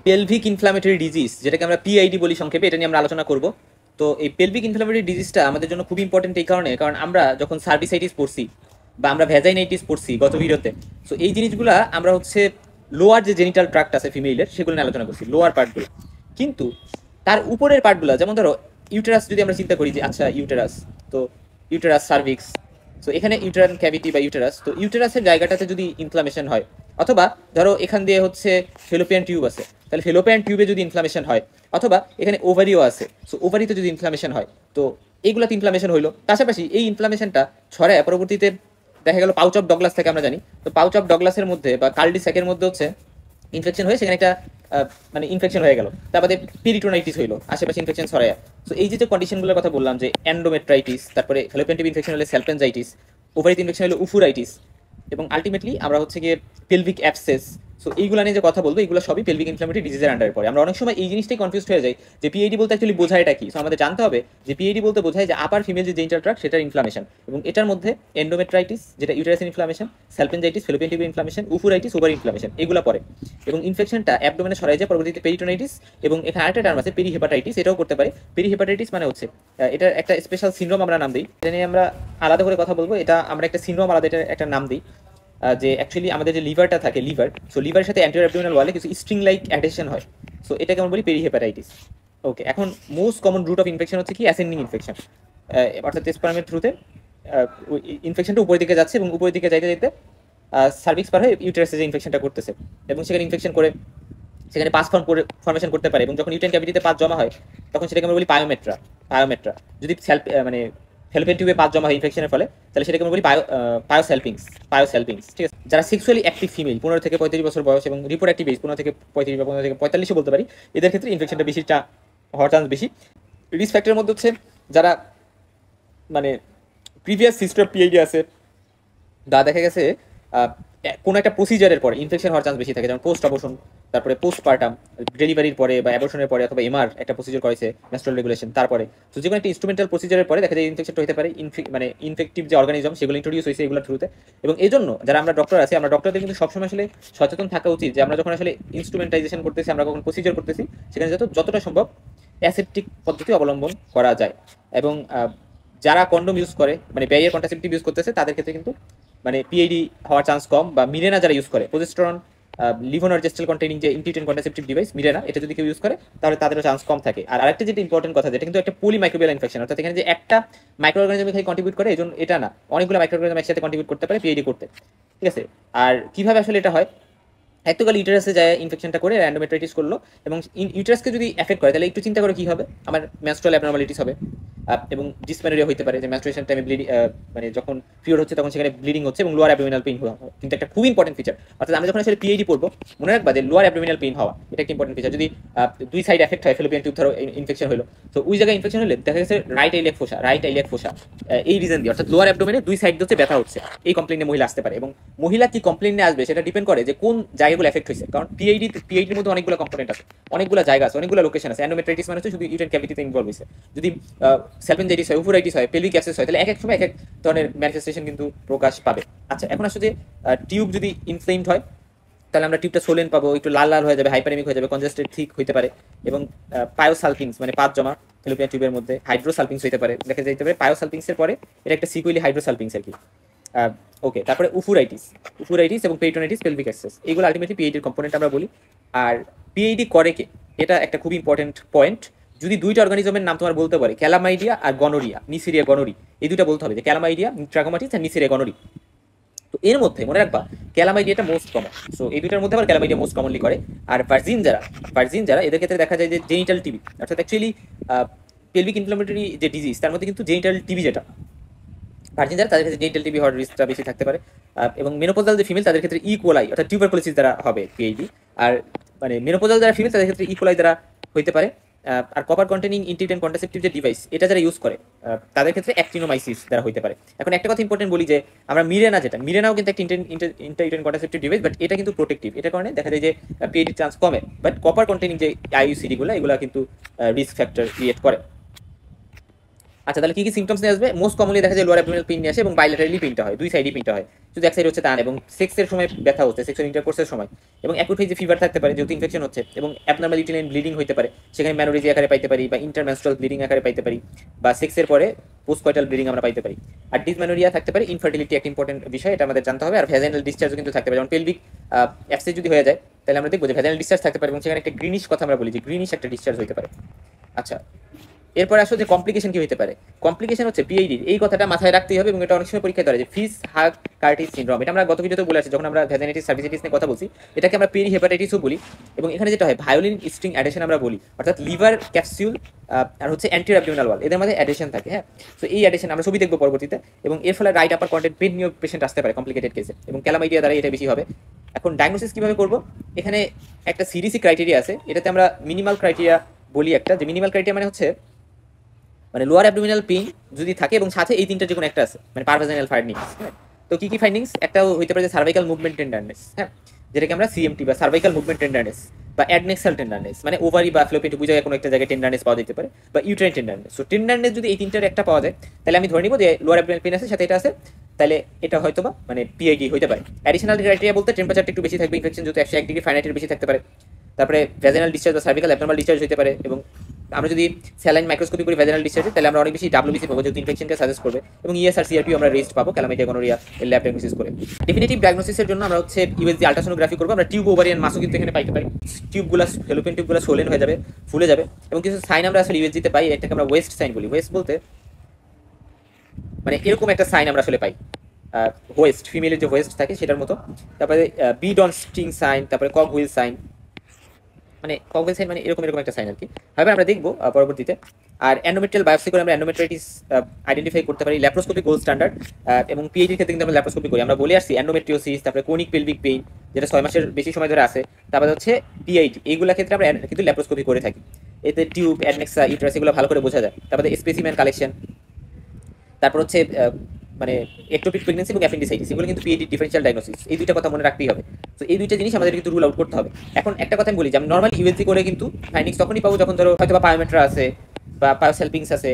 Pelvic inflammatory disease, যেটাকে আমরা PID বলি সংক্ষেপে, এটা নিয়ে আমরা আলোচনা করব। তো এই পেলভিক ইনফ্লামেটরি ডিজিজটা আমাদের জন্য খুব ইম্পর্টেন্ট এই কারণে, কারণ আমরা যখন সার্ভিসাইটিস পড়ছি বা আমরা ভ্যাজাইনাইটিস পড়ছি গত ভিডিওতে, সো এই জিনিসগুলা আমরা হচ্ছে লোয়ার যে জেনিটাল ট্রাক্ট আছে ফিমেলের, সেগুলো নিয়ে আলোচনা করছি, লোয়ার পার্টগুলো। কিন্তু তার উপরের পার্টগুলো, যেমন ধরো ইউটেরাস যদি আমরা চিন্তা করি যে আচ্ছা ইউটেরাস, তো ইউটেরাস সার্ভিক্স, সো এখানে ইউটেরান ক্যাভিটি বা ইউটেরাস, তো ইউটেরাসের জায়গাটাতে যদি ইনফ্লামেশন হয়, অথবা ধরো এখান দিয়ে হচ্ছে ফেলোপিয়ান টিউব আছে, তাহলে ফেলোপিয়ান টিউবে যদি ইনফ্লামেশন হয়, অথবা এখানে ওভারিও আছে, সো ওভারিতে যদি ইনফ্লামেশন হয়, তো এইগুলাতে ইনফ্লামেশন হইলো। পাশাপাশি এই ইনফ্লামেশনটা ছড়ায় পরবর্তীতে দেখা গেল পাউচ অফ ডগলাস থেকে আমরা জানি, তো পাউচ অফ ডগলাসের মধ্যে বা কার্ডি স্যাকের মধ্যে হচ্ছে ইনফেকশন হয়ে সেখানে একটা মানে ইনফেকশন হয়ে গেল, তারপরে পেরিটোনাইটিস হইলো, আশেপাশে ইনফেকশন ছড়ায়। সো এই যে কন্ডিশনগুলোর কথা বললাম, যে এন্ডোমেট্রাইটিস, তারপরে ফ্যালোপিয়ান টিউব ইনফেকশন হলে স্যালপেনজাইটিস, ওভারিতে ইনফেকশন হলে উফুরাইটিস, এবং আলটিমেটলি আমরা হচ্ছে গিয়ে পেলভিক অ্যাবসেস, সো এইগুলো নিয়ে যে কথা বলবো, এগুলো সবই পেলভিক ইনফ্লামেটরি ডিজিজের আন্ডারে পড়ে। আমরা অনেক সময় এই জিনিসটাই কনফিউজ হয়ে যাই যে পিআইডি বলতে অ্যাকচুয়ালি বোঝায় এটা কি। সো আমাদের জানতে হবে যে পিআইডি বলতে বোঝায় যে আপার ফিমেল যে জেনিটাল ট্রাক্ট সেটার ইনফ্লামেশন, এবং এটার মধ্যে এন্ডোমেট্রাইটিস যেটা ইউটেরাসের ইনফ্লামেশন, স্যালপেনজাইটিস ফ্যালোপিয়ান টিউবের ইনফ্লামেশন, উফুরাইটিস ওভারি ইনফ্লামেশন, এগুলো পড়ে। এবং ইনফেকশনটা অ্যাবডোমেনে ছড়ায় যায়, পরবর্তীতে পেরিটোনাইটিস, এবং এখানে আরেকটা টার্ম আছে পেরিহেপাটাইটিস, এটাও করতে পারে। পেরিহেপাটাইটিস মানে হচ্ছে এটার একটা স্পেশাল সিনড্রোম আমরা নাম দিই, এটা নিয়ে আমরা আলাদা করে কথা বলবো। এটা আমরা একটা সিনড্রোম আলাদা এটার একটা নাম দিই, যে অ্যাকচুয়ালি আমাদের যে লিভারটা থাকে, লিভার, সো লিভারের সাথে অ্যান্টিরিয়র অ্যাবডোমিনাল ওয়ালে কিছু স্ট্রিং লাইক অ্যাডহেশন হয়, সো এটাকে আমরা বলি পেরিহেপাটাইটিস। ওকে, এখন most common route of infection হচ্ছে কি অ্যাসেন্ডিং ইনফেকশন, অর্থাৎ স্পার্মের থ্রুতে ইনফেকশনটা উপরের দিকে যাচ্ছে, এবং উপরের দিকে যাইতে যাইতে সার্ভিক্স পার হয়ে ইউটেরাসে যে ইনফেকশনটা করতেছে, এবং সেখানে ইনফেকশন করে সেখানে পাস ফর্মেশন করতে পারে, এবং যখন ইউটেরাইন ক্যাভিটিতে পাস জমা হয় তখন সেটাকে আমরা বলি পায়োমেট্রা। পায়োমেট্রা যদি মানে ফ্যালোপিয়ান টিউবে পাস জমা হয় ইনফেকশনের ফলে, তাহলে সেটাকে আমরা বলি পায়োসেলপিংস। পায়োসেলপিংস, ঠিক আছে। যারা সেক্সুয়ালি অ্যাক্টিভ ফিমেল 15 থেকে 35 বছর বয়স, এবং রিপ্রোডাক্টিভ এজ 15 থেকে 35 বা 15 থেকে 45 বলতে পারি, এদের ক্ষেত্রে ইনফেকশনটা বেশিটা হওয়ার চান্স বেশি। রিস্ক ফ্যাক্টরের মধ্যে হচ্ছে যারা মানে প্রিভিয়াস হিস্ট্রি অফ পিআইডি আছে, দেখা গেছে কোনো একটা প্রসিজারের পরে ইনফেকশন হওয়ার চান্স বেশি থাকে, যেমন পোস্ট অবশন, তারপরে পোস্টপার্টাম, ডেলিভারির পরে বা অ্যাবর্শনের পরে, অথবা এমআর একটা প্রসিজার করেছে মেনস্ট্রুয়াল রেগুলেশন, তারপরে তো যে কোনো একটা ইনস্ট্রুমেন্টাল প্রসিজারের পরে দেখা যায় ইনফেকশনটা হতে পারে, মানে ইনফেক্টিভ যে অর্গানিজম সেগুলো ইন্ট্রোডিউস হয়েছে এগুলোর থ্রুতে। এবং এই জন্য যারা আমরা ডক্টর আছি, আমরা ডক্টরদের কিন্তু সবসময় আসলে সচেতন থাকা উচিত যে আমরা যখন আসলে ইনস্ট্রুমেন্টাইজেশন করতেছি, আমরা যখন প্রসিজার করতেছি, সেখানে যতটা সম্ভব অ্যাসেপ্টিক পদ্ধতি অবলম্বন করা যায়। এবং যারা কন্ডোম ইউজ করে, মানে ব্যারিয়ার কন্ট্রাসেপটিভ ইউজ করতেছে, তাদের ক্ষেত্রে কিন্তু মানে পিআইডি হওয়ার চান্স কম। বা মিরেনা যারা ইউজ করে, প্রজেস্টেরন লিভোনরজেস্ট্রল কন্টেইনিং যে ইনটিউটেন কন্ট্রাসেপটিভ ডিভাইস মিরেনা, এটা যদি কেউ ইউজ করে তাহলে তাদেরও চান্স কম থাকে। আর আরেকটা যেটা ইম্পর্টেন্ট কথা, যেটা কিন্তু একটা পলিমাইক্রোবিয়াল ইনফেকশন, অর্থাৎ এখানে যে একটা মাইক্রো অর্গানিজম এখানে কন্ট্রিবিউট করে, এই জন্য এটা না, অনেকগুলো মাইক্রো অর্গানিজম একসাথে কন্ট্রিবিউট করতে পারে পিআইডি করতে, ঠিক আছে। আর কিভাবে আসলে এটা হয়, একটুকাল ইউটেরাসে যায় ইনফেকশনটা করে অ্যান্ডোমেট্রাইটিস করলো, এবং ইউটেরাসকে যদি এফেক্ট করে তাহলে একটু চিন্তা করে কি হবে, আমার মেনস্ট্রুয়াল অ্যাবনর্মালিটিস হবে, এবং ডিসমেনোরিয়া হতে পারে, যে মেনস্ট্রুয়েশন টাইমে ব্লিডিং, মানে যখন পিরিয়ড হচ্ছে তখন সেখানে ব্লিডিং হচ্ছে, এবং লোয়ার অ্যাবডোমিনাল পেইন হওয়া কিন্তু একটা খুব ইম্পর্টেন্ট ফিচার। অর্থাৎ আমরা যখন আসলে পিআইডি পড়বো, মনে রাখবা যে লোয়ার অ্যাবডোমিনাল পেইন হওয়া এটা একটা ইম্পর্টেন্ট ফিচার। যদি দুই সাইড এফেক্ট হয়, ফেলোপিয়ান টিউব ধরো ইনফেকশন হলো, তো ওই জায়গায় ইনফেকশন হলে দেখা গেছে রাইট আইলেক ফোসা, এই রিজন দিয়ে, অর্থাৎ লোয়ার অ্যাবডোমিনে দুই সাইড হচ্ছে ব্যথা হচ্ছে, এই কমপ্লেইনে মহিলা আসতে পারে। এবং মহিলা কি কমপ্লেইনে আসবে সেটা ডিপেন্ড করে যে কোন জায়গাগুলো এফেক্ট হয়েছে, কারণ পিআইডির মধ্যে অনেকগুলো কম্পোনেন্ট আছে, অনেকগুলো জায়গা আছে, অনেকগুলো লোকেশন আছে। অ্যান্ডোমেট্রাইটিস মানে হচ্ছে শুধু ইউটেরাইন ক্যাভিটিতে ইনভলভ হয়েছে। যদি স্যালপেনজাইটিস হয়, উফুরাইটিস হয়, পেলভিক অ্যাবসেস হয়, তাহলে এক এক সময় এক এক ধরনের ম্যানিফেস্টেশন কিন্তু প্রকাশ পাবে। আচ্ছা, এখন আসলে যে টিউব যদি ইনফ্লেমড হয়, তাহলে আমরা টিউবটা সোলেন পাবো, একটু লাল লাল হয়ে যাবে, হাইপারেমিক হয়ে যাবে, কনজেস্টেড থিক হইতে পারে, এবং পায়োসালপিংস মানে পাত জমা ফেলোপিয়ান টিউবের মধ্যে, হাইড্রোসালপিংস হইতে পারে, দেখা যাইতে পারে পায়োসালপিংসের পরে এটা একটা সিকুয়েলি হাইড্রোসালপিংস আর কি। ওকে, তারপরে উফুরাইটিস এবং পেরিটোনাইটিস, পেলভিক অ্যাবসেস, এগুলো আলটিমেটলি পিআইডির কম্পোনেন্ট আমরা বলি। আর পিআইডি করে কে, এটা একটা খুব ইম্পর্টেন্ট পয়েন্ট। যদি দুইটা অর্গানিজমের নাম তোমার বলতে পারে, ক্যালামাইডিয়া আর গনোরিয়া, নিসিরিয়া গনোরি, এই দুইটা বলতে হবে, যে ক্যালামাইডিয়া ট্রাকোমাটিস আর নিসিরিয়া গনোরি। তো এর মধ্যে মনে রাখবা ক্যালামাইডিয়াটা মোস্ট কমন, সো এই দুইটার মধ্যে আবার ক্যালামাইডিয়া মোস্ট কমনলি করে। আর ভার্জিন যারা এদের ক্ষেত্রে দেখা যায় যে জেনিটাল টিবি, অর্থাৎ অ্যাকচুয়ালি পেলভিক ইনফ্লামেটরি যে ডিজিজ তার মধ্যে কিন্তু জেনিটাল টিবি, যেটা ভার্জিন যারা, তাদের ক্ষেত্রে জেনিটাল টিবি হওয়ার রিস্কটা বেশি থাকতে পারে। এবং মেনোপজাল যে ফিমেল, তাদের ক্ষেত্রে ইকোলাই অর্থাৎ টিউবারকুলোসিস দ্বারা হবে পিআইডি। আর মানে মেনোপজাল যারা ফিমেল, তাদের ক্ষেত্রে ইকোলাই দ্বারা হইতে পারে। আর কপার কন্টেনিং ইনটিউটেন কন্ট্রাসেপটিভ যে ডিভাইস, এটা যারা ইউজ করে তাদের ক্ষেত্রে অ্যাক্টিনোমাইসিস দ্বারা হইতে পারে। এখন একটা কথা ইম্পর্টেন্ট বলি, যে আমরা মিরেনাও কিন্তু একটা ইন্টারইউটেন কন্ট্রাসেপটিভ ডিভাইস, বাট এটা কিন্তু প্রোটেক্টিভ, এটার কারণে দেখা যায় যে পিআইডি চান্স কমে। বাট কপার কন্টেনিং যে আইইউসিডি গুলো, এগুলো কিন্তু রিস্ক ফ্যাক্টর ক্রিয়েট করে। আচ্ছা, তাহলে কি কি সিমটমস নিয়ে আসবে? মোস্ট কমনলি দেখা যায় লোয়ার অ্যাবডোমিনাল পেইন নিয়ে আসে এবং বাইলেটারালি পেইনটা হয়, দুই সাইডই পেইনটা হয়, শুধু এক সাইড হচ্ছে তা না, এবং সেক্সের সময় ব্যথা হচ্ছে, সেক্সুয়াল ইন্টারকোর্সের সময়, এবং অ্যাকুট ফেজে ফিভার থাকতে পারে যেহেতু ইনফেকশন হচ্ছে, এবং অ্যাবনর্মাল ইউটেরাইন ব্লিডিং হতে পারে, সেখানে ম্যানোরেজি আকারে পাইতে পারি বা ইন্টারমেনস্ট্রুয়াল ব্লিডিং আকারে পাইতে পারি, বা সেক্সের পরে পোস্টকয়টাল ব্লিডিং আমরা পাইতে পারি। আর ডিসমেনোরিয়া থাকতে পারে, ইনফার্টিলিটি একটা ইম্পর্টেন্ট বিষয়, এটা আমাদের জানতে হবে। আর ভ্যাজাইনাল ডিসচার্জও কিন্তু থাকতে পারে, যেমন পেলভিক অ্যাবসেস যদি হয়ে যায় তাহলে আমরা দেখবো যে ভ্যাজাইনাল ডিসচার্জ থাকতে পারে এবং সেখানে একটা গ্রিনিশ কথা আমরা বলি যে গ্রিনিশ একটা ডিসচার্জ হতে পারে। আচ্ছা, এরপরে আসলে যে কমপ্লিকেশন কি হতে পারে? কমপ্লিকেশন হচ্ছে পিআইডির, এই কথাটা মাথায় রাখতেই হবে এবং এটা অনেক সময় পরীক্ষায় ধরে যে ফিস হাগ কার্টিস সিনড্রোম। এটা আমরা গত ভিডিওতে বলে আছি যখন আমরা ভ্যাজাইনাইটিস সার্ভিসাইটিস নিয়ে কথা বলছি, এটাকে আমরা পেরি হেপাটাইটিসও বলি। এবং এখানে যেটা হয় ভায়োলিন স্ট্রিং অ্যাডেশন আমরা বলি, অর্থাৎ লিভার ক্যাপসিউল আর হচ্ছে অ্যান্টির অ্যাবডোমিনাল ওয়াল, এদের মধ্যে অ্যাডেশন থাকে। হ্যাঁ, তো এই অ্যাডেশন আমরা ছবি দেখবো পরবর্তীতে, এবং এর ফলে রাইট আপার কন্টেন্ট পেন নিয়েও পেশেন্ট আসতে পারে কমপ্লিকেটেড কেসে, এবং ক্যালামাইডিয়া দ্বারা এটা বেশি হবে। এখন ডায়াগনোসিস কিভাবে করব? এখানে একটা সিডিসি ক্রাইটেরিয়া আছে, এটাতে আমরা মিনিমাল ক্রাইটেরিয়া বলি একটা, যে মিনিমাল ক্রাইটেরিয়া মানে হচ্ছে মানে লোয়ার অ্যাবডোমিনাল পেইন যদি থাকে এবং সাথে এই তিনটা যে কোনো একটা আছে, মানে পারভাজাইনাল ফাইন্ডিংস। হ্যাঁ, তো কি কি ফাইন্ডিংস? একটা হইতে পারে যে সার্ভাইকাল মুভমেন্ট টেন্ডারনেস, হ্যাঁ, যেটাকে আমরা সিএমটি বা সার্ভাইকাল মুভমেন্ট টেন্ডারনেস, বা অ্যাডনেক্সাল টেন্ডারনেস, মানে ওভারি বা ফ্লোপিন টুবু জায়গায় কোনো একটা জায়গায় টেন্ডারনেস পাওয়া যেতে পারে, বা ইউট্রাইন টেন্ডারনেস। সো টেন্ডারনেস যদি এই তিনটার একটা পাওয়া যায় তাহলে আমি ধরে নিব যে লোয়ার অ্যাবডোমিনাল পেইন আছে সাথে এটা আছে, তাহলে এটা হয়তো বা মানে পিআইডি হইতে পারে। অ্যাডিশনাল ক্রাইটেরিয়া বলতে টেম্পারেচারটা একটু বেশি থাকবে, ইনফেকশন যেহেতু 101 ডিগ্রি ফারেনহাইটের বেশি থাকতে পারে, তারপরে ভ্যাজাইনাল ডিসচার্জ বা সার্ভিকাল অ্যাবনর্মাল ডিসচার্জ হতে পারে, এবং আমরা যদি স্যালাইন মাইক্রোস্কোপি করি ভ্যাজাইনাল ডিসচার্জে তাহলে আমরা অনেক বেশি ডাব্লিউবিসি পাবো যেহেতু ইনফেকশনকে সাজেস্ট করবে, এবং ইএসআর সিআরপিও আমরা রেস্ট পাবো ক্যালামাইডিয়া গনোরিয়া এর ল্যাব ডায়াগনোসিস করে। ডেফিনিটিভ ডায়াগনোসিসের জন্য আমরা হচ্ছে ইউএসজি আল্ট্রাসোনোগ্রাফি করবো, আমরা টিউব ওভারিয়ান মাসও কিন্তু এখানে পাইতে পারি, টিউবগুলো ফেলোপিয়ান টিউবগুলো সোলেন হয়ে যাবে, ফুলে যাবে, এবং কিছু সাইন আমরা আসলে ইউএসজিতে পাই, এটাকে আমরা ওয়েস্ট সাইন বলি। ওয়েস্ট বলতে মানে এরকম একটা সাইন আমরা আসলে পাই, হোয়েস্ট, ফিমেলের যে হোয়েস্ট থাকে সেটার মতো। তারপরে বি ডন স্টিং সাইন, তারপরে কক হুইল সাইন, মানে কগল সাইন মানে এরকম এরকম একটা সাইন আর কি। হবে আমরা দেখবো পরবর্তীতে। আর অ্যান্ডোমেট্রিয়াল বায়োপসি করে আমরা অ্যান্ডোমেট্রাইটিস আইডেন্টিফাই করতে পারি, ল্যাপ্রোস্কোপি গোল্ড স্ট্যান্ডার্ড। এবং পিএইচডির ক্ষেত্রে কিন্তু আমরা ল্যাপ্রোস্কোপি করি, আমরা বলে আসছি অ্যান্ডোমেট্রিওসিস, তারপরে কোনিক পেলভিক পেইন যেটা 6 মাসের বেশি সময় ধরে আছে, তারপরে হচ্ছে পিআইডি, এইগুলো ক্ষেত্রে আমরা কিন্তু ল্যাপ্রোস্কোপি করে থাকি, এতে টিউব অ্যাডনেক্সা ইউট্রাস এগুলো ভালো করে বোঝা যায়। তারপরে স্পেসিমেন কালেকশন, তারপর হচ্ছে মানে একটোপিক প্রেগন্যান্সি এবং অ্যাপেন্ডিসাইটিস, এগুলো কিন্তু পিএইডি ডিফারেনশিয়াল ডায়াগনোসিস, এই দুইটা কথা মনে রাখতেই হবে। তো এই দুইটা জিনিস আমাদের কিন্তু রুল আউট করতে হবে। এখন একটা কথা আমি বলি যে আমি নর্মালি ইউএসজি করে কিন্তু ফাইন্ডিংস তখনই পাবো যখন ধরো হয়তো বা পায়োমেট্রা আছে বা পায়োসেলপিংস আছে,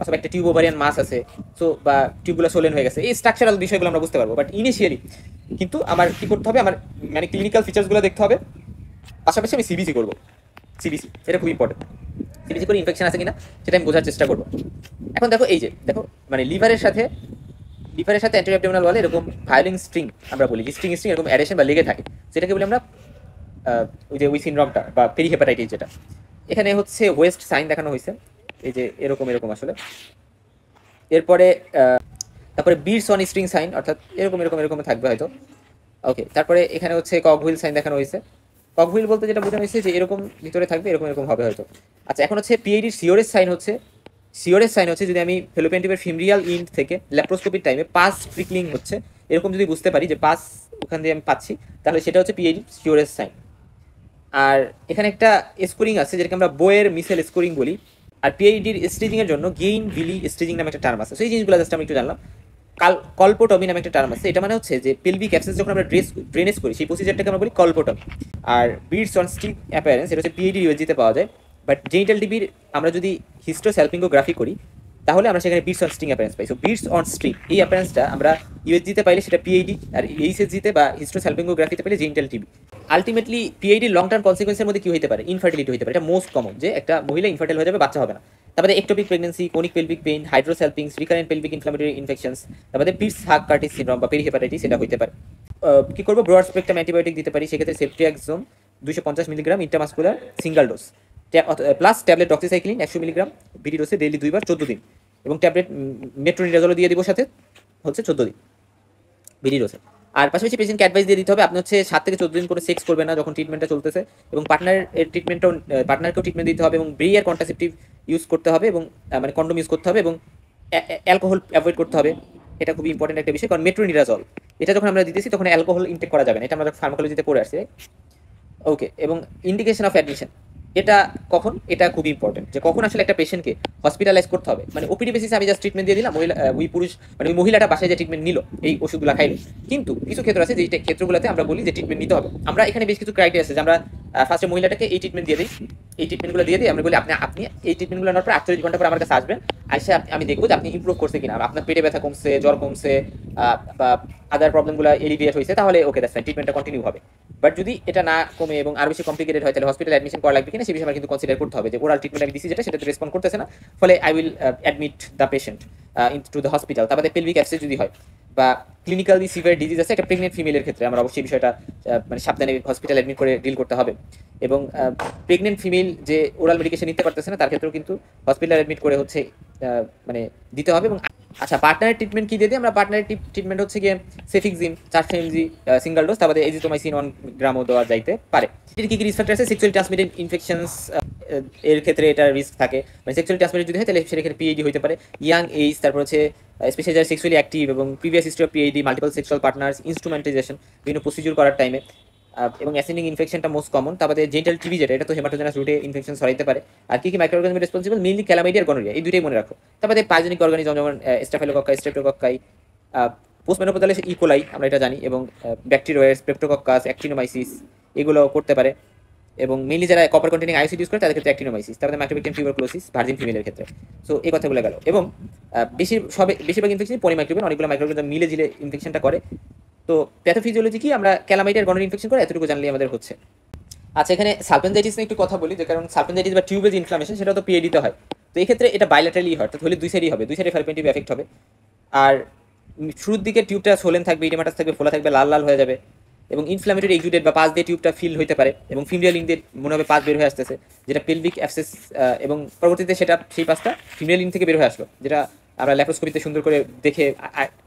অথবা একটা টিউব ওভারিয়ান মাস আছে, সো বা টিউবগুলো সোলেন হয়ে গেছে, এই স্ট্রাকচারাল বিষয়গুলো আমরা বুঝতে পারবো। বাট ইনিশিয়ালি কিন্তু আমার কি করতে হবে, আমার মানে ক্লিনিক্যাল ফিচার্সগুলো দেখতে হবে, পাশাপাশি আমি সিবিসি করবো। সিবিসি এটা খুব ইম্পর্টেন্ট, সিবিসি করে ইনফেকশন আছে কিনা সেটা আমি বোঝার চেষ্টা করবো। এখন দেখো এই যে দেখো মানে লিভারের সাথে অ্যান্টেরিয়র অ্যাবডোমিনাল ওয়ালে এরকম ভায়োলিন স্ট্রিং আমরা বলি, যে স্ট্রিং এরকম অ্যাডেশন বা লেগে থাকে, সেটাকে বলি আমরা ওই যে ওই সিনড্রোমটা বা পেরিহেপাটাইটিস যেটা। এখানে হচ্ছে ওয়েস্ট সাইন দেখানো হয়েছে, এই যে এরকম এরকম আসলে। এরপরে তারপরে বিটস অন স্ট্রিং সাইন, অর্থাৎ এরকম এরকম এরকম থাকবে হয়তো। ওকে, তারপরে এখানে হচ্ছে কক হুইল সাইন দেখানো হয়েছে। কক হুইল বলতে যেটা বোঝানো হয়েছে যে এরকম ভিতরে থাকবে, এরকম এরকম হবে হয়তো। আচ্ছা, এখন হচ্ছে পিএইডির সিওরেস সাইন হচ্ছে, যদি আমি ফেলোপিয়ান টিউবের ফিমরিয়াল ইন্ড থেকে ল্যাপ্রোস্কোপির টাইমে পাস ট্রিকলিং হচ্ছে এরকম যদি বুঝতে পারি যে পাস ওখান দিয়ে আমি পাচ্ছি, তাহলে সেটা হচ্ছে পিএইডির সিওরেস সাইন। আর এখানে একটা স্কোরিং আছে যেটাকে আমরা বোয়ের মিসেল স্কোরিং বলি। আর পিএইডির স্টেজিং এর জন্য গেইন ভিলি স্টেজিং নামে একটা টার্ম আছে, সেই জিনিসগুলো জাস্ট আমি একটু জানলাম। কল্পোটমি নামে একটা টার্ম আছে, এটা মানে হচ্ছে যে পেলভিক অ্যাবসেস যখন আমরা ড্রেনেজ করি সেই প্রসিজারটাকে আমরা বলি কল্পোটমি। আর বিটস অন স্টিক অ্যাপিয়ারেন্স, এটা হচ্ছে পিএইডি ইউএসজিতে পাওয়া যায়। বাট জেনিটাল টিবির আমরা যদি হিস্টোস্যালপিঙ্গোগ্রাফি করি তাহলে আমরা সেখানে বিটস অন স্ট্রিং অ্যাপিয়ারেন্স পাই। সো বিটস অন স্ট্রিং এই অ্যাপিয়ারেন্সটা আমরা ইউএসজিতে পাইলে সেটা পিএইডি, আর এইচএসজিতে বা হিস্টোস্যালপিঙ্গোগ্রাফিতে পাইলে জেনিটাল টিবি। আলটিমেটলি পিএইডির লং টার্ম কনসিকুয়েন্সের মধ্যে কি হতে পারে? ইনফার্টিলিটি হতে পারে, এটা মোস্ট কমন, যে একটা মহিলা ইনফার্টাইল হয়ে যাবে, বাচ্চা হবে না। তারপরে ectopic pregnancy, chronic pelvic pain, hydrosalpinx, recurrent pelvic inflammatory infections, তারপরে পিটস হাগ কার্টিস সিনড্রোম বা পেরিহেপাটাইটিস, এটা হতে পারে। কি করবো? ব্রড স্পেকট্রাম অ্যান্টিবায়োটিক দিতে পারি, সেক্ষেত্রে ceftriaxone 250 milligram intramuscular single dose, plus tablet doxycycline 100 milligram BD ডোসে ডেইলি 2 বার 14 দিন, এবং ট্যাবলেট মেট্রোনিডাজলও দিয়ে দিব সাথে, হচ্ছে 14 দিন বিডি ডোসে। আর পাশাপাশি পেশেন্টকে অ্যাডভাইস দিয়ে দিতে হবে আপনি হচ্ছে 7 থেকে 14 দিন করে সেক্স করবেন না যখন ট্রিটমেন্টটা চলতেছে, এবং পার্টনারকেও ট্রিটমেন্ট দিতে হবে, এবং ব্রেয়ার কন্ট্রাসেপটিভ ইউজ করতে হবে, এবং মানে কন্ডোম ইউজ করতে হবে, এবং অ্যালকোহল অ্যাভয়েড করতে হবে। এটা খুবই ইম্পর্টেন্ট একটা বিষয়, কারণ মেট্রোনিডাজল এটা যখন আমরা দিতেছি তখন অ্যালকোহল ইনটেক করা যাবে না, এটা আমরা ফার্মাকোলজিতে পড়ে আসছি। ওকে, এবং ইন্ডিকেশন অফ অ্যাডমিশন, এটা কখন, এটা খুব ইম্পর্টেন্ট, যে কখন আসলে একটা পেশেন্টকে হসপিটালাইজ করতে হবে। মানে ওপিডি বেসিসে আমি জাস্ট ট্রিটমেন্ট দিয়ে দিলাম, ওই পুরুষ মানে ওই মহিলাটা বাসায় যে ট্রিটমেন্ট নিল, এই ওষুধগুলো খাইলো, কিন্তু কিছু ক্ষেত্র আছে যে ক্ষেত্রগুলোতে আমরা বলি যে ট্রিটমেন্ট নিতে হবে। আমরা এখানে বেশ কিছু ক্রাইটেরিয়া আছে যে আমরা ফার্স্টে মহিলাটাকে এই ট্রিটমেন্ট দিয়ে দিই, এই ট্রিটমেন্টগুলো দিয়ে দিই, আমরা বলি আপনি আপনি এই ট্রিটমেন্টগুলো নেওয়ার পর 48 ঘন্টা পরে আমার কাছে আসবেন, আইসা আমি দেখবো যে আপনি ইমপ্রুভ করছে কিনা, আপনার পেটে ব্যথা কমছে, জ্বর কমছে, বা আদার প্রবলেমগুলো এলিভিয়েট হয়েছে, তাহলে ওকে দ্যাটস ফাইন, ট্রিটমেন্টটা কন্টিনিউ হবে। বাট যদি এটা না কমে এবং আরো বেশি কমপ্লিকেটেড হয়, তাহলে হসপিটাল অ্যাডমিশন করা লাগবে কিনা সেই বিষয়ে আমার কিন্তু কনসিডার করতে হবে যে ওরাল ট্রিটমেন্ট আমি দিচ্ছি যেটা, সেটাতে রেসপন্ড করতেছে না, ফলে I will admit the patient into the hospital. তারপরে পেলভিক অ্যাবসেস যদি হয় বা ক্লিনিক্যালি সিভিয়ার ডিজিজ আছে একটা প্রেগনেন্ট ফিমেলের ক্ষেত্রে, আমরা অবশ্যই বিষয়টা মানে সাবধানে হসপিটাল অ্যাডমিট করে ডিল করতে হবে। এবং প্রেগনেন্ট ফিমেল যে ওরাল মেডিকেশন নিতে পারতেছে না তার ক্ষেত্রেও কিন্তু হসপিটাল অ্যাডমিট করে হচ্ছে মানে দিতে হবে। এবং আচ্ছা, পার্টনারের ট্রিটমেন্ট কি দিয়ে দিই আমরা? পার্টনারের ট্রিটমেন্ট হচ্ছে গিয়ে সেফিক্সিম 400 mg সিঙ্গেল ডোজ, তারপরে এজিথ্রোমাইসিন 1 গ্রামও দেওয়া যাইতে পারে। এর কি কি রিস্ক ফ্যাক্টর আছে? সেক্সুয়ালি ট্রান্সমিটেড ইনফেকশনস এর ক্ষেত্রে এটা রিস্ক থাকে, মানে সেক্সুয়ালি ট্রান্সমিটেড যদি হয় তাহলে সেক্ষেত্রে পিএইডি হতে পারে, ইয়াং এজ, তারপর হচ্ছে স্পেশালি যারা সেক্সুয়ালি অ্যাক্টিভ এবং previous history of PID, multiple sexual partners, instrumentation, বিভিন্ন প্রসিডিউর করার টাইমে, এবং অ্যাসেন্ডিং ইনফেকশনটা মোস্ট কমন। তারপরে জেন্টাল টিবি যেটা, এটা তো হেমাটোজেনাস রুটে ইনফেকশন ছড়াইতে পারে। আর কি কি মাইক্রোঅর্গানিজম রেসপন্সিবল? মেইনলি ক্যালামাইডিয়া আর গনোরিয়া, এই দুটোই মনে রাখো। তারপরে পাইজনিক অর্গানিজম যেমন স্টাফিলোকক্কাই, স্ট্রেপ্টোকক্কাই, পোস্টমেনোপোজালে ইকোলাই আমরা এটা জানি, এবং ব্যাকটেরিয়া, স্ট্রেপ্টোকক্কাস, অ্যাক্টিনোমাইসিস এগুলো করতে পারে। এবং মেইনলি যারা কপার কন্টেনিং আইওসিড ইউজ করে তাদের ক্ষেত্রে অ্যাক্টিনোমাইসিস, তারপরে মাইক্রোব্যাকটেরিয়াম টিউবারকুলোসিস ভার্জিন ফিমেলের ক্ষেত্রে। সো এই কথাগুলো গেল। এবং বেশিরভাগ ইনফেকশন পলিমাইক্রোবিয়ান, অনেকগুলো মাইক্রোবিয়ান মিলে ঝিলে ইনফেকশনটা করে। তো প্যাথোফিজিওলজি কি, আমরা ক্যালামাইড আর গনোরিয়া ইনফেকশন করে এতটুকু জানলে আমাদের হচ্ছে। আচ্ছা, এখানে সালপেনজাইটিস নিয়ে একটু কথা বলি, যে কারণ সালপেনজাইটিস বা টিউবেজ ইনফ্লামেশন সেটা তো পিএডিতে হয়। তো এই ক্ষেত্রে এটা বাইল্যাটারালি হয়, তো হলে দুই সাইডই হবে, দুই সাইডে ফ্যালপেন টিউব এফেক্ট হবে। আর শুরুর দিকে টিউবটা সোলেন থাকবে, ইডেমাটাস থাকবে, ফোলা থাকবে, লাল লাল হয়ে যাবে, এবং ইনফ্লামেটরি এক্সুডেড বা পাশ দিয়ে টিউবটা ফিল হতে পারে, এবং ফিমেল লিং দিয়ে মনে হবে পাস বের হয়ে আসতেছে, যেটা পেলভিক অ্যাবসেস, এবং পরবর্তীতে সেটা সেই পাসটা ফিমেল লিং থেকে বের হয়ে আসলো, যেটা আমরা ল্যাপ্রোস্কোপিতে সুন্দর করে দেখে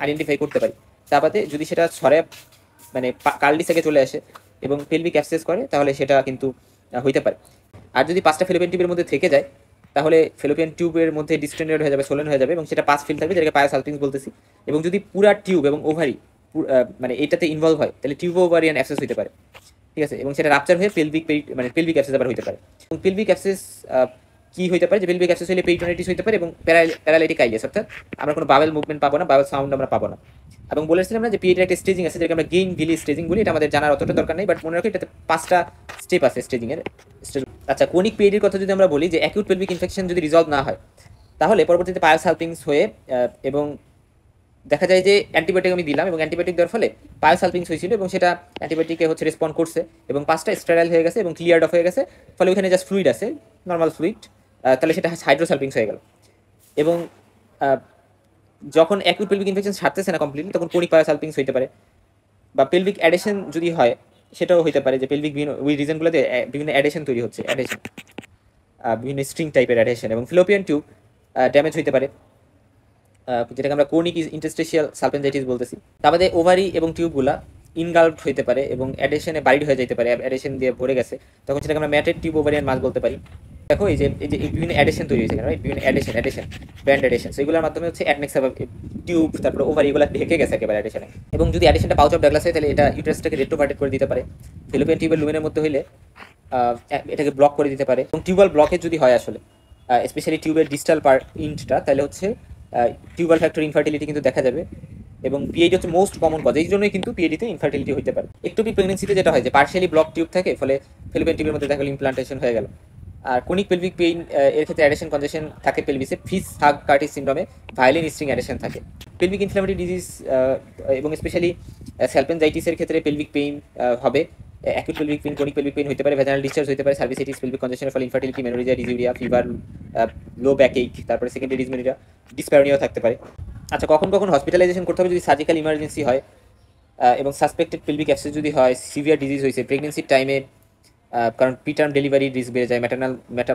আইডেন্টিফাই করতে পারি। তারপরে যদি সেটা ছড়ায় মানে কার্লি থেকে চলে আসে এবং পেলভিক অ্যাবসেস করে, তাহলে সেটা কিন্তু হইতে পারে। আর যদি পাঁচটা ফেলোপিয়ান টিউবের মধ্যে থেকে যায়, তাহলে ফেলোপিয়ান টিউবের মধ্যে ডিস্টেন্ডেড হয়ে যাবে, সোলেন হয়ে যাবে, এবং সেটা পাস ফিল থাকবে, যেটাকে পায়োসালপিংস বলতেছি। এবং যদি পুরা টিউব এবং ওভারি মানে এটাতে ইনভলভ হয়, তাহলে টিউব ওভারিয়ান অ্যাবসেস হতে পারে, ঠিক আছে। এবং সেটা রাপচার হয়ে মানে পেলভিক অ্যাবসেস আবার হতে পারে। এবং পেলভিক অ্যাবসেস কি হইতে পারে? যে পেলভিক অ্যাবসেস হলে পেরিটোনাইটিস হতে পারে এবং প্যারালাইটিক আইলেস, অর্থাৎ আমরা কোনো বাবেল মুভমেন্ট পাবো না, বাবেল সাউন্ড আমরা পাবো না। এবং বলেছিলাম না যে পিএডির একটা স্টেজিং আছে, যেটাকে আমরা গেইন ভিলি স্টেজিং বলি, এটা আমাদের জানার অতটা দরকার নেই, বাট মনে রাখো এটাতে 5টা স্টেপ আছে স্টেজিং এর। আচ্ছা, কোনিক পিএডির কথা যদি আমরা বলি, যে অ্যাকিউট পেলভিক ইনফেকশন যদি রিজলভ না হয়, তাহলে পরবর্তীতে পায়োসালপিংস হয়ে এবং দেখা যায় যে অ্যান্টিবায়োটিক আমি দিলাম, এবং অ্যান্টিবায়োটিক দেওয়ার ফলে পায়োসালপিংস হয়েছিল, এবং সেটা অ্যান্টিবায়োটিকে হচ্ছে রেসপন্ড করছে, এবং 5টা স্টেরাইল হয়ে গেছে এবং ক্লিয়ার্ড অফ হয়ে গেছে, ফলে ওখানে জাস্ট ফ্লুইড আছে, নর্মাল ফ্লুইড, তাহলে সেটা হাইড্রোসালপিংস হয়ে গেল। এবং যখন অ্যাকিউট পেলভিক ইনফেকশন সারতেছে না কমপ্লিটলি, তখন কোনিক পায়োসালপিংস হইতে পারে। বা পেলভিক অ্যাডেশন যদি হয়, সেটাও হইতে পারে, যে পেলভিক ওই রিজনগুলোতে বিভিন্ন অ্যাডেশন তৈরি হচ্ছে, অ্যাডেশন বিভিন্ন স্ট্রিং টাইপের অ্যাডেশন, এবং ফিলোপিয়ান টিউব ড্যামেজ হইতে পারে, যেটাকে আমরা কোনিক ইন্টারস্টেশিয়াল সালপেনজাইটিস বলতেছি। তারপরে ওভারি এবং টিউবগুলা ইনগালভড হইতে পারে এবং অ্যাডেশনে বাইড হয়ে যেতে পারে, অ্যাডেশন দিয়ে ভরে গেছে, তখন সেটাকে আমরা ম্যাটেড টিউব ওভারিয়ান মাস বলতে পারি। দেখো এই যে বিভিন্ন অ্যাডেশন তৈরি হয়েছে, রাইট, বিভিন্ন অ্যাডেশন ব্যান্ড অ্যাডেশন, সেগুলোর মাধ্যমে হচ্ছে অ্যাডনেক্স টিউব, তারপরে ওভারি, এগুলো ঢেকে গেছে একেবারে অ্যাডেশনে। এবং যদি অ্যাডেশনটা পাউচ অফ ডাগলাস হয়, তাহলে এটা ইউটারাসটাকে রেট্রোভার্টেড করে দিতে পারে, ফিলোপিয়ান টিউবের লুমেনের মধ্যে হইলে এটাকে ব্লক করে দিতে পারে। এবং টিউবাল ব্লকেজ যদি হয় আসলে, স্পেশালি টিউবের ডিস্টাল পার্ট ইন্টটা, তাহলে হচ্ছে টিউবাল ফ্যাক্টর ইনফার্টিলিটি কিন্তু দেখা যাবে। এবং পিএইডি হচ্ছে মোস্ট কমন কজ, এই জন্যই কিন্তু পিএইডিতে ইনফার্টিলিটি হতে পারে। একটুপি প্রেগনেন্সিতে যেটা হয় যে পার্শিয়ালি ব্লক টিউব থাকে, ফলে ফিলোপিয়ান টিউবের মধ্যে দেখা গেল ইমপ্লান্টেশন হয়ে গেল। আর কোনিক পেলভিক পেইন এর ক্ষেত্রে অ্যাডেশন কনজেশন থাকে পেলভিসে, ফিস হাগ কার্টিস সিন্ড্রোমে ভায়োলিন স্ট্রিং অ্যাডেশন থাকে। পেলভিক ইনফ্লামেটরি ডিজিজ এবং স্পেশালি সালপেনজাইটিসের ক্ষেত্রে পেলভিক পেইন হবে, acute pelvic pain, conic pelvic pain হতে পারে, ভ্যাজানাল ডিসচার্জ হতে পারে, সার্ভিসাইটিস, পেলভিক কনজেশনের ফলে infertility, menorrhagia, dysuria, fever, low back ache, তারপরে সেকেন্ডারি ডিসমেনোরিয়া, ডিসপ্যারোনিয়াও থাকতে পারে। আচ্ছা, কখন কখন হসপিটালাইজেশন করতে হবে? যদি সার্জিক্যাল ইমার্জেন্সি হয় এবং সাসপেক্টেড পেলভিক অ্যাবসেস যদি হয়, সিভিয়ার ডিজিজ হয়েছে প্রেগনেন্সির টাইমে, কারণ প্রিটার্ম ডেলিভারির রিস্ক বেড়ে যায়,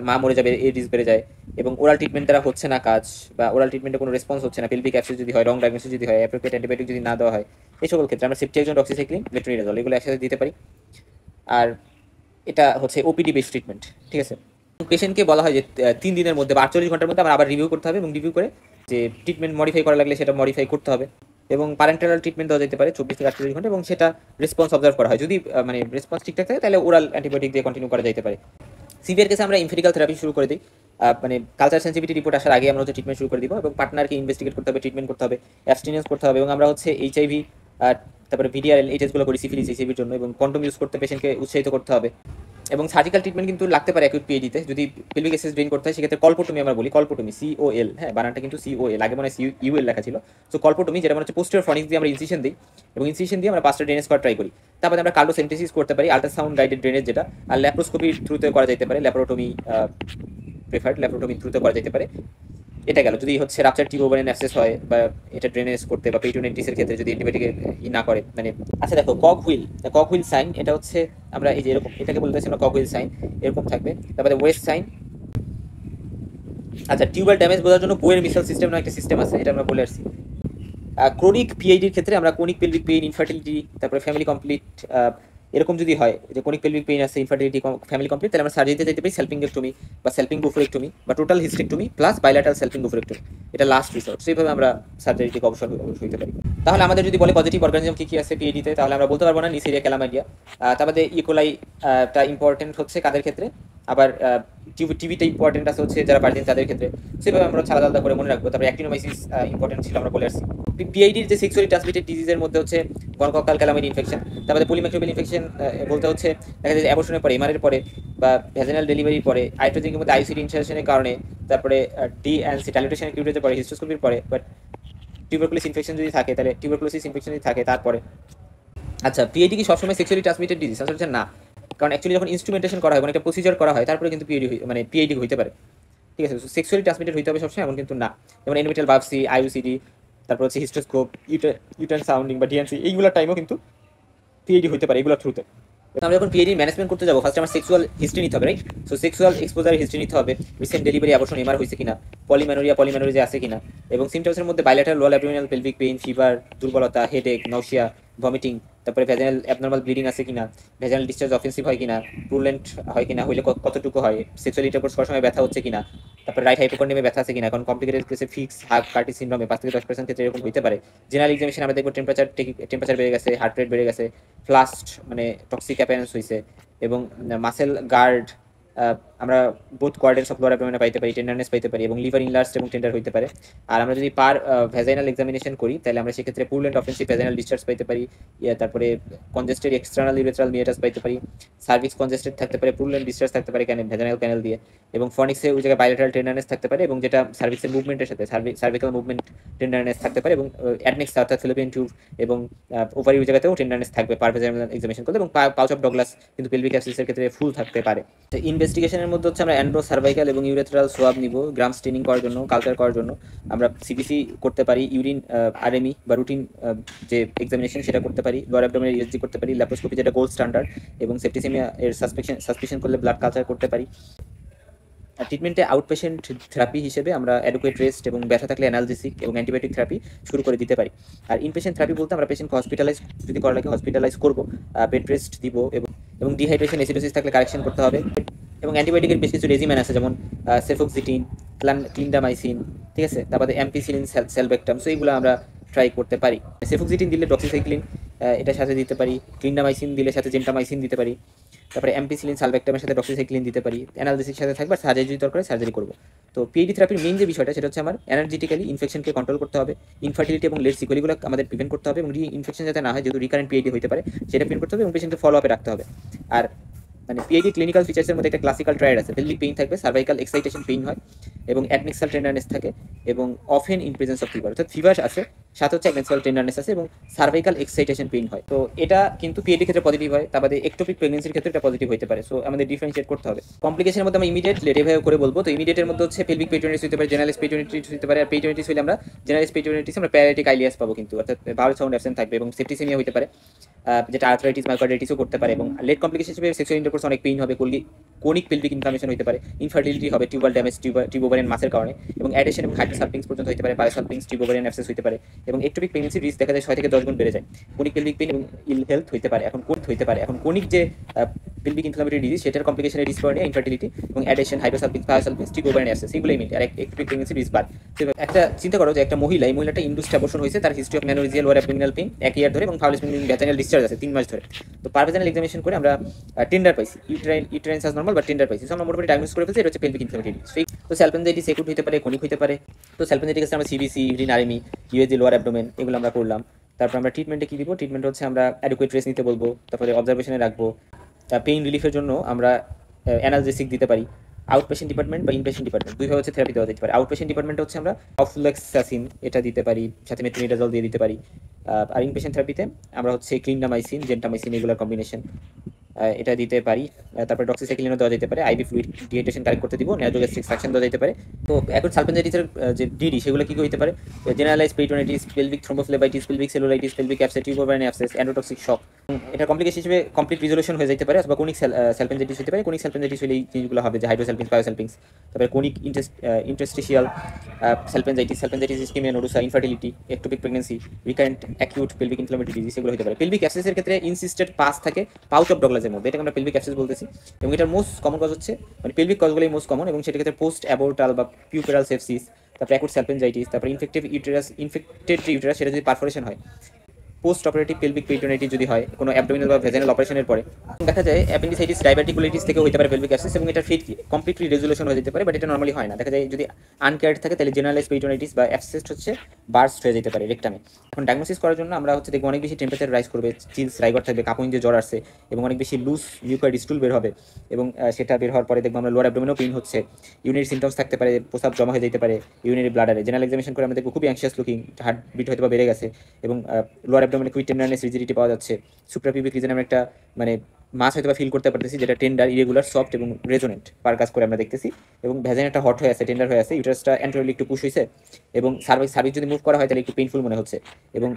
মা মরে যাবে এই রিস্ক বেড়ে যায়, এবং ওরাল ট্রিটমেন্ট দ্বারা হচ্ছে না কাজ, বা ওরাল ট্রিটমেন্টে কোনো রেসপন্স হচ্ছে না, পেলভিক অ্যাবসেস যদি হয়, রং ডায়াগনোসিস যদি হয়, অ্যাপ্রোপ্রিয়েট অ্যান্টিবায়োটিক যদি না দেওয়া হয়, এই সকল ক্ষেত্রে আমরা সেফটিএক্সন, ডক্সিসাইক্লিন, মেট্রোনিডাজল এগুলো একসাথে দিতে পারি। আর এটা হচ্ছে ওপিডি বেস্ট ট্রিটমেন্ট, ঠিক আছে। পেশেন্টকে বলা হয় যে 3 দিনের মধ্যে বা 48 ঘন্টার মধ্যে আবার রিভিউ করতে হবে, এবং রিভিউ করে যে ট্রিটমেন্ট মডিফাই করা লাগলে সেটা মডিফাই করতে হবে। এবং প্যারেন্টাল ট্রিটমেন্ট দেওয়া যেতে পারে 24 থেকে 48 ঘন্টা, এবং সেটা রেসপন্স অবজার্ভ করা হয়। যদি মানে রেসপন্স ঠিকঠাক থাকে, তাহলে ওরাল অ্যান্টিবায়োটিক দিয়ে কন্টিনিউ করা যেতে পারে। সিভিয়ার কেসে আমরা ইনফেরিক্যাল থেরাপি শুরু করে দিই, মানে কালচার সেন্সিটিভিটি রিপোর্ট আসার আগে আমরা হচ্ছে ট্রিটমেন্ট শুরু করে দিব, এবং পার্টনারকে ইনভেস্টিগেট করতে হবে, ট্রিটমেন্ট করতে হবে, অ্যাবস্টিনেন্স করতে হবে, এবং আমরা হচ্ছে এইচআইভি, তারপরে ভিডিআরএল এই টেস্টগুলো করি সিফিলিস, এইচআইভির জন্য, এবং কন্ডোম ইউজ করতে পেশেন্টকে উৎসাহিত করতে হবে। এবং সার্জিক্যাল ট্রিটমেন্ট কিন্তু লাগতে পারে অ্যাকিউট পিএইডিতে যদি পেলভিক অ্যাক্সেস ড্রেন করতে হয় সেক্ষেত্রে কল্পোটমি আমরা বলি, কল্পোটমি COL, হ্যাঁ বানানটা কিন্তু COL, আগে মনে হয় ইউএল লেখা ছিল। সো কল্পোটমি যেটা মনে হচ্ছে পোস্টেরিয়র ফনিক্স দিয়ে আমরা ইনসিশন দিই এবং ইনসিশন দিয়ে আমরা পাঁচটা ড্রেনেজ করা ট্রাই করি। তারপরে আমরা কার্ডোসেন্টেসিস করতে পারি, আল্ট্রাসাউন্ড গাইডেড ড্রেনেজ যেটা, আর ল্যাপ্রোস্কোপির থ্রুতে করা যেতে পারে, ল্যাপারোটমি প্রেফার্ড, ল্যাপারোটমির থ্রুতে করা যেতে পারে। এটা গেল যদি হচ্ছে রাপচার টিউব ওভারিয়ান অ্যাক্সেস হয় বা এটা ড্রেনেজ করতে বা পেরিটোনিটিসের ক্ষেত্রে যদি অ্যান্টিবায়োটিকের না করে মানে। আচ্ছা দেখো কক হুইল সাইন, এটা হচ্ছে আমরা এই যে এরকম এটাকে বলতেছি আমরা কক হুইল সাইন, এরকম থাকবে। তারপরে ওয়েস্ট সাইন। আচ্ছা টিউবাল ড্যামেজ বোঝার জন্য বোয়ের মিসাল সিস্টেম না একটা সিস্টেম আছে, এটা আমরা বলে আসছি। ক্রনিক পিআইডির ক্ষেত্রে আমরা ক্রনিক পেলভিক পেইন, ইনফার্টিলিটি, তারপরে ফ্যামিলি কমপ্লিট, এরকম যদি হয় যে ক্রনিক পেলভিক পেইন আছে, ইনফার্টিলিটি, ফ্যামিলি কমপ্লিট, তাহলে আমরা সার্জারিতে যেতে পারি সেলফিংগেক্টমি বা সেলফিং বুফরেক্টমি বা টোটাল হিস্টেক্টমি প্লাস বাইল্যাটারাল সেলফিং বুফরেক্টমি, এটা লাস্ট রিসোর্ট। সেইভাবে আমরা সার্জারি থেকে অবসর হইতে পারি। তাহলে আমাদের যদি বলে পজিটিভ অর্গানিজম কী কী আছে পিএইডিতে, তাহলে আমরা বলতে পারবো না নিসেরিয়া ক্যালামাইডিয়া। তারপরে ইকোলাইটা ইম্পর্টেন্ট হচ্ছে কাদের ক্ষেত্রে, আবার টিভিটা ইম্পর্টেন্ট আছে হচ্ছে যারা ভার্জিন তাদের ক্ষেত্রে, সেভাবে আমরা আলাদা আলাদা করে মনে রাখবো। তারপরে অ্যাক্টিনোমাইসিস ইম্পর্টেন্ট ছিল, আমরা বলে আসছি। পিআইডির যে সেক্সুয়ালি ট্রান্সমিটেড ডিজিজের মধ্যে হচ্ছে গনকক্কাল ক্যালামাইড ইনফেকশন, তারপরে পলিমাইক্রোবিয়াল ইনফেকশন বলতে হচ্ছে দেখা যায় যে অ্যাবর্শনের পরে, এমআরের পরে বা ভ্যাজিনাল ডেলিভারির পরে, আইট্রোজেনের মধ্যে আইসিডি ইনসারেশনের কারণে, তারপরে ডিএনসি ট্যালুটেশন কিউরেটের পরে, হিস্টোস্কোপির পরে, বাট টিউবারকুলোসিস ইনফেকশন যদি থাকে তাহলে টিউবারকুলোসিস ইনফেকশন যদি থাকে তারপরে। আচ্ছা পিআইডি কি সবসময় সেক্সুয়ালি ট্রান্সমিটেড ডিজিজ? আসলে হচ্ছে না, কারণ অ্যাকচুয়ালি যখন ইনস্ট্রুমেন্টেশন করা হয় এবং একটা প্রসিজার করা হয় তারপরে কিন্তু পিআইডি হইতে পারে। ঠিক আছে, সেক্সুয়ালি ট্রান্সমিটেড হইতে হবে সবসময় এমন কিন্তু না। যেমন এন্ডোমেট্রিয়াল বায়োপসি, আইইউসিডি, তারপর হচ্ছে হিস্টোস্কোপ, ইউটেরাইন সাউন্ডিং বা ডিএনসি, এইগুলোর টাইমও কিন্তু পিআইডি হইতে পারে এগুলোর থ্রুতে। আমরা যখন পিআইডি ম্যানেজমেন্ট করতে যাবো ফার্স্ট আমার সেক্সুয়াল হিস্ট্রি নিতে হবে, right? So sexual exposure history নিতে হবে, রিসেন্ট ডেলিভারি, আবর্ষণ, এমআর হয়েছে কিনা, পলিম্যানোরিয়া আছে কিনা, এবং সিমটমসের মধ্যে bilateral lower abdominal pelvic pain, fever, দুর্বলতা, হেডেক, নৌশিয়া, ভমিটিং, তারপরে ভ্যাজিনাল অ্যাবনর্মাল ব্লিডিং আছে কিনা, ভ্যাজিনাল ডিসচার্জ অফেন্সিভ হয় কিনা, প্রুলেন্ট হয় কিনা, হইলে কতটুকু হয়, সেক্সুয়াল ইন্টারকোর্স করার সময় ব্যথা হচ্ছে কিনা, তারপরে রাইট হাইপোকন্ডিয়ামে ব্যথা আছে কিনা, কারণ কমপ্লিকেটেড কেসে ফিক্স হার্ট কার্টি সিনড্রোমে 5 থেকে 10% ক্ষেত্রে এরকম হতে পারে। জেনারেল এক্সামিনেশন আমরা দেখবো টেম্পারেচার বেড়ে গেছে, হার্ট রেট বেড়ে গেছে, ফ্লাস্ট মানে টক্সিক অ্যাপিয়ারেন্স হয়েছে, এবং মাসেল গার্ড আমরা বোথ কোয়ার্ডেন্টস অফ লোয়ার অ্যাবডোমেনে পাইতে পারি, টেন্ডারনেস পাইতে পারি, এবং লিভার ইনলার্জড এবং টেন্ডার হইতে পারে। আর আমরা যদি পার ভ্যাজাইনাল এক্সামিনেশন করি তাহলে আমরা সেক্ষেত্রে পুরুলেন্ট অফেন্সিভ ভ্যাজাইনাল ডিসচার্জ পাইতে পারি, তারপরে কনজেস্টেড এক্সটার্নাল ইউরেথ্রাল মিয়েটাস পাইতে পারি, সার্ভিক্স কনজেস্টেড থাকতে পারে, পুরুলেন্ট ডিসচার্জ থাকতে পারে ভ্যাজাইনাল ক্যানেল দিয়ে, এবং ফনিক্সে ওই জায়গায় বাইলেটারাল টেন্ডারনেস থাকতে পারে, এবং যেটা সার্ভিক্সের মুভমেন্টের সাথে সার্ভিক্যাল মুভমেন্ট টেন্ডারনেস থাকতে পারে, এবং অ্যাডনেক্স অর্থাৎ ফিলিপিয়ান টিউব এবং ওভারি ওই জায়গাতেও টেন্ডারনেস থাকবে পার ভ্যাজাইনাল এক্সামিনেশন করলে, এবং পাউচ অফ ডগলাস কিন্তু পেলভিক অ্যাবসেসের ক্ষেত্রে ফুল থাকতে পারে। ইনভেস্টিগেশনের মধ্যে হচ্ছে আমরা অ্যান্ড্রো সার্ভাইকাল এবং ইউরেথ্রাল সোয়াব নিব গ্রাম স্টেনিং করার জন্য, কালচার করার জন্য। আমরা সিপিসি করতে পারি, ইউরিন আরএমই বা রুটিন যে এক্সামিনেশন সেটা করতে পারি, লোয়ার অ্যাবডোমিনাল ইউএসজি করতে পারি, ল্যাপ্রোস্কোপি যেটা গোল্ড স্ট্যান্ডার্ড, এবং সেপ্টিসেমিয়া এর সাসপিশন করলে ব্লাড কালচার করতে পারি। ট্রিটমেন্টে আউটপেশেন্ট থেরাপি হিসেবে আমরা অ্যাডুকুয়েট রেস্ট এবং ব্যথা থাকলে অ্যানালজেসিক এবং অ্যান্টিবায়োটিক থেরাপি শুরু করে দিতে পারি। আর ইনপেশেন্ট থেরাপি বলতে আমরা পেশেন্টকে হসপিটালাইজ যদি করা লাগে হসপিটালাইজ করবো, বেড রেস্ট দিব, এবং ডিহাইড্রেশন অ্যাসিডোসিস থাকলে কারেকশন করতে হবে, এবং অ্যান্টিবায়োটিকের বেশ কিছু রেজিমেন আছে যেমন সেফোক্সিটিন, ক্লিন্ডামাইসিন, ঠিক আছে, তারপরে অ্যাম্পিসিলিন, সেলবেক্টাম, সো এইগুলো আমরা ট্রাই করতে পারি। সেফোক্সিটিন দিলে ডক্সিসাইক্লিন এটার সাথে দিতে পারি, ক্লিন্ডামাইসিন দিলে সাথে জেন্টামাইসিন দিতে পারি, তারপরে অ্যাম্পিসিলিন সালবেক্টামের সাথে ডক্সিসাইক্লিন দিতে পারি, অ্যানালজেসির সাথে থাকবে, সার্জারি যদি দরকার সার্জারি করবো। তো পিএইডি থেরাপির মেইন যে বিষয়টা সেটা হচ্ছে আমার এনার্জেটিক্যালি ইনফেকশনকে কন্ট্রোল করতে হবে, ইনফার্টিলিটি এবং লেট সিকুয়েলগুলো আমাদের প্রিভেন্ট করতে হবে, এবং ইনফেকশন যাতে না হয় যেহেতু রিকারেন্ট পিএইডি হতে পারে সেটা প্রিভেন্ট করতে হবে, এবং পেশেন্টকে ফলো আপে রাখতে হবে। আর মানে পিআইডি ক্লিনিক্যাল ফিচার্সের মধ্যে একটা ক্লাসিক্যাল ট্রায়াড আছে, পেলভিক পেইন থাকবে, সার্ভাইকাল এক্সাইটেশন পেইন হয়, এবং অ্যাডনেক্সাল টেন্ডারনেস থাকে, এবং often in presence of fever, অর্থাৎ ফিভার আছে সাথে হচ্ছে অ্যাডনেক্সাল টেন্ডারনেস আছে, এবং সার্ভাইকাল এক্সাইটেশন পেইন হয়। তো এটা কিন্তু পিআইডি ক্ষেত্রে পজিটিভ হয়, তারপরে একটোপিক প্রেগনেন্সির ক্ষেত্রে এটা পজিটিভ হতে পারে। সো আমাদের ডিফারেন্সিয়েট করতে হবে। কমপ্লিকেশনের মধ্যে আমরা ইমিডিয়েট লেটেভাবে করে বলবো। তো ইমিডিয়েটের মধ্যে হচ্ছে পেলভিক পেরিটোনিটিস হতে পারে, জেনারেল পেরিটোনিটিস হতে পারে, আর পেরিটোনিটিস হলে আমরা জেনারেল পেরিটোনিটিস আমরা প্যারালাইটিক আইলিয়াস পাবো কিন্তু, অর্থাৎ ভাওয়েল সাউন্ড অ্যাবসেন্ট থাকবে, এবং সেপ্টিসেমিয়া হতে পারে যেটা আর্থ্রাইটিস মায়োকার্ডাইটিসও করতে পারে, এবং লেট কমপ্লিকেশন হিসেবে সেক্সুয়াল ইন্টারকোর্স অনেক পেইন হবে, কোনিক পেলভিক ইনফ্লামেশন হতে পারে, ইনফার্টিলিটি হবে, টিউবাল ড্যামেজ টিউব ওভারিয়ান মাসের কারণে, এবং অ্যাডেশন এবং হাইড্রোসালপিংস পর্যন্ত হতে পারে, বায়োসালপিংস, টিউব ওভারিয়ান অ্যাবসেস হতে পারে, এবং একটোপিক প্রেগনেন্সির রিস্ক দেখা যায় 6 থেকে 10 গুণ বেড়ে যায়। কোনিক পেলভিক পেইন এবং ইল হেলথ হতে পারে। এখন কোনিক যে পেলভিক ইনফ্লামেটরি ডিজিজ সেটার কমপ্লিকেশনের রিস্ক বাড়ে, ইনফার্টিলিটি এবং অ্যাডেশন, হাইড্রোসালপিংস, বায়োসালপিংস, টিউব ওভারিয়ান অ্যাবসেস এগুলোই মেইন, আর একটোপিক প্রেগনেন্সি রিস্ক বাড়ে। একটা চিন্তা করো যে একটা মহিলা, এই মহিলাটা ইন্ডুসড অ্যাবর্শন হয়েছে, তার history of menorrhagia lower abdominal pain 1 year ধরে, এবং ফাউল স্মেলিং ভ্যাজাইনাল ডিসচার্জ আছে 3 মাস ধরে। তো পার ভ্যাজাইনাল এক্সামিনেশন করে আমরা টেন্ডার পাইছি, ইউটেরাইন সাইজ নরমাল বা টেন্ডার পাইছি। সো আমরা মোটামুটি ডায়াগনোস করে ফেলছি এটা হচ্ছে পেলভিক ইনফ্লামেটরি ডিজিজ। তো স্যালপেনজাইটিস একুট হতে পারে, কোনিক হতে পারে। তো স্যালপেনজাইটিস আমরা CBC, urine RME, USG lower abdomen এগুলো আমরা করলাম। তারপর আমরা ট্রিটমেন্টে কি দিব? ট্রিটমেন্ট হচ্ছে আমরা অ্যাডুকুয়েট রেস্ট নিতে বলবো, তারপরে অবজারভেশনে রাখবো, পেইন রিলিফের জন্য আমরা অ্যানালজেসিক দিতে পারি। আউট পেশেন্ট ডিপার্টমেন্ট বা ইনপেশেন্ট ডিপার্টমেন্ট দুইভাবে হচ্ছে থেরাপি দেওয়া যেতে পারে। আউট পেশেন্ট ডিপার্টমেন্টে হচ্ছে আমরা অফ্লুক্সাসিন এটা দিতে পারি, সাথে মেট্রোনিডাজল দিয়ে দিতে পারি। আর ইনপেশেন্ট থেরাপিতে আমরা হচ্ছে ক্লিন্ডামাইসিন, জেন্টামাইসিন এগুলোর কম্বিনেশন এটা দিতে পারি। তারপরে ডক্সিসাইক্লিনও দেওয়া যেতে পারে, আইভি ফ্লুইড ডিহাইড্রেশন কারেক্ট করতে দিব, নেজোগ্যাস্ট্রিক সাকশন দেওয়া যেতে পারে। তো অ্যাকুট সালপেনজাইটিসের যে ডিডি সেগুলো কি হতে পারে? Generalized peritonitis, pelvic thrombophlebitis, pelvic cellulitis, pelvic abscess, tuboovarian abscess, endotoxic shock. এটা কমপ্লিকেশন হিসেবে কমপ্লিট রিজলিউশন হয়ে যেতে পারে, অথবা কোনিক সালপেনজাইটিস হতে পারে। কোনিক সালপেনজাইটিস হলে এই জিনিসগুলো হবে যে হাইড্রোসালপিনস, বায়োসালপিনস। তারপরে chronic interstitial salpingitis, salpingitis isthmica nodosa, infertility, ectopic pregnancy, recurrent acute pelvic inflammatory disease এগুলো হতে পারে। পেলভিক অ্যাবসেসের ক্ষেত্রে ইনসিস্টেড পাস থাকে পাউচ অফ ডগলাসের মধ্যে, এটাকে আমরা পেলভিক অ্যাবসেস বলতেছি। এবং এটার মোস্ট কমন কজ হচ্ছে মানে পেলভিক কজগুলোই মোস্ট কমন, এবং সেটা ক্ষেত্রে পোস্ট অ্যাবোর্টাল বা পিউপেরাল সেপসিস, তারপরে অ্যাকুট সালপেনজাইটিস, তারপরে ইনফেক্টেড ইউটেরাস সেটা যদি পারফোরেশন হয়, পোস্ট অপারেটিভ পেলভিক পেরিটোনাইটিস যদি হয় কোনো অ্যাবডোমিনাল বা ভেজাইনাল অপারেশনের পরে, দেখা যায় অ্যাপেন্ডিসাইটিস, ডাইভার্টিকুলাইটিস থেকে হতে পারে পেলভিক অ্যাবসেস, এবং এটা ফিট কমপ্লিটলি রেজলিউশন হয়ে যেতে পারে, বাট এটা নর্মালি হয় না। দেখা যায় যদি আনকেয়ার্ড থাকে তাহলে জেনারেলাইজ পেরিটোনাইটিস বা অ্যাবসেস হচ্ছে বার্স্ট হয়ে যেতে পারে রেকটামে। এখন ডায়াগনোসিস করার জন্য আমরা হচ্ছে দেখবো অনেক বেশি টেম্পারেচার রাইজ করবে, চিলস রাইগর থাকবে, কাঁপুনি দিয়ে জ্বর আসছে, এবং অনেক বেশি লুজ মিউকয়েড স্টুল বের হবে, এবং সেটা বের হওয়ার পরে দেখবো আমরা লোয়ার অ্যাবডোমিনেও পেইন হচ্ছে, ইউরিনারি সিমটমস থাকতে পারে, প্রস্রাব জমা হয়ে যেতে পারে ইউরিনারি ব্লাডারে। জেনারেল এক্সামিনেশন করে আমরা দেখবো খুবই অ্যাংশিয়াস লুকিং, হার্ট বিট হয়তো বেড়ে গেছে, এবং লোয়ার অ্যাবডোমিনে খুবই টেন্ডারনেস, রিজিডিটি পাওয়া যাচ্ছে। সুপ্রাপিউবিক রিজনে আমরা একটা মানে মাছ হয়তো ফিল করতে পারতেছি, যেটা টেন্ডার, ইরেগুলার, সফট এবং রেজোনেন্ট পার কাজ করে আমরা দেখতেছি। এবং ভ্যাজাইনাটা হট হয়ে আছে, টেন্ডার হয়ে আছে, ইউটারাসটা অ্যান্টেরিয়রলি একটু পুশ হয়েছে, এবং সার্ভিস যদি মুভ করা হয় তাহলে একটু পেইনফুল মনে হচ্ছে। এবং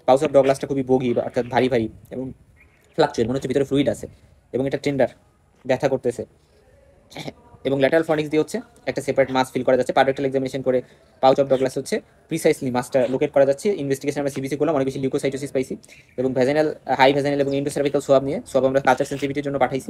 পাউচ অফ ডগলাসটা খুবই বগি, অর্থাৎ ভারী ভারী এবং ফ্লাকচুয়েট, মনে হচ্ছে ভিতরে ফ্লুইড আছে, এবং এটা টেন্ডার, ব্যথা করতেছে। এবং ল্যাটারাল ফর্নিক্স দিয়ে হচ্ছে একটা সেপারেট মাস ফিল করা যাচ্ছে। পারডক্টাল এক্সামিনেশন করে পাউচ অফ ডগলাস হচ্ছে প্রিসাইসলি মাসটা লোকেট করা যাচ্ছে। ইনভেস্টিগেশন আমরা সিবিসি করলাম, অনেক বেশি লিউকোসাইটোসিস পাইছি। এবং ভ্যাজাইনাল, হাই ভ্যাজাইনাল এবং ইন্ডোসেরাভিক্যাল সোয়াব নিয়ে, সব আমরা কালচার সেন্সিটিভিটির জন্য পাঠাইছি,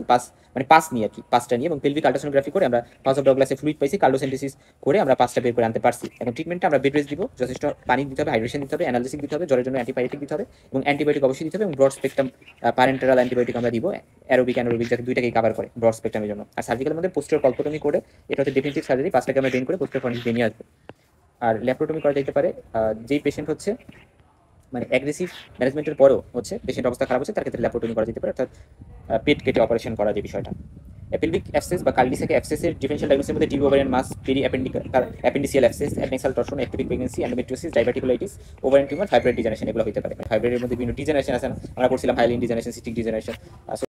পাস নিয়ে আর কি, পাসটা নিয়ে, এবং পেলভিক আল্ট্রাসোনোগ্রাফি করে আমরা পাউচ অফ ডগলাসে ফ্লুইড পাইছি, কার্ডোসেন্টেসিস করে আমরা পাসটা বের করে আনতে পারছি। এখন ট্রিটমেন্টটা আমরা বেড রেস্ট দিব, যথেষ্ট পানি দিতে হবে, হাইড্রেশন দিতে হবে, অ্যানালজেসিক দিতে হবে, জ্বরের জন্য অ্যান্টিবায়োটিক দিতে হবে, এবং অ্যান্টিবায়োটিক অবশ্যই দিতে হবে, এবং ব্রড স্পেকট্রাম প্যারেন্টারাল অ্যান্টিবায়োটিক আমরা দিব, অ্যারোবিক অ্যানারোবিক, যাতে দুইটাকেই কভার করে ব্রড স্পেকট্রামের জন্য। আর সার্জিক্যালের মধ্যে পোস্টার কল্পোটমি করে, এটা হচ্ছে ডেফিনিটিভ সার্জারি, পাঁচটাকে আমরা ড্রেন করে পোস্টার ফর্নিক্স দিয়ে নিয়ে আসবো। আর ল্যাপ্রোটমি করা যেতে পারে যেই পেশেন্ট হচ্ছে মানে অ্যাগ্রেসিভ ম্যানেজমেন্টের পরেও হচ্ছে পেশেন্ট অবস্থা খারাপ হচ্ছে, তার ক্ষেত্রে ল্যাপ্রোটমি করা যেতে পারে, অর্থাৎ পেট কেটে অপারেশন করা, যে বিষয়টা। অ্যাপেন্ডিক অ্যাবসেস বা কার্ডিসেক অ্যাবসেসের ডিফারেনশিয়াল ডায়াগনোসিসের মধ্যে tube ovarian mass, peri appendiceal abscess, adnexal torsion, ectopic pregnancy, endometriosis, diverticulitis, ovarian tumour, fibroid degeneration এগুলো হতে পারে। ফাইব্রয়েডের মধ্যে বিভিন্ন ডিজেনারেশন আছে, আমরা পড়ছিলাম হাইলিন ডিজেনারেশন, সিস্টিক ডিজেনারেশন।